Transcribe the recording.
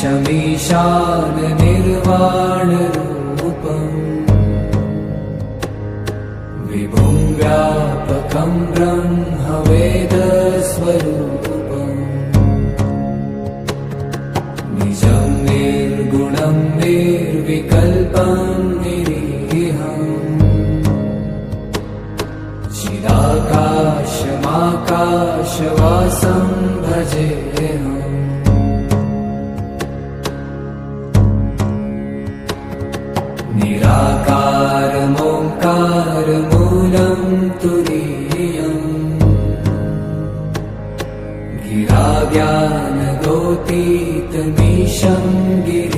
ईशमीशान निर्वाणरूपम् विभुं व्यापकं ब्रह्मवेदस्वरूपम् निजं निर्गुणं निर्विकल्पं निरीहम् चिदाकाशमाकाशवासं भजेऽहम् निराकारमोङ्कारमूलं तुरीयम् गिराज्ञानगोतीतमीशं गिरिम्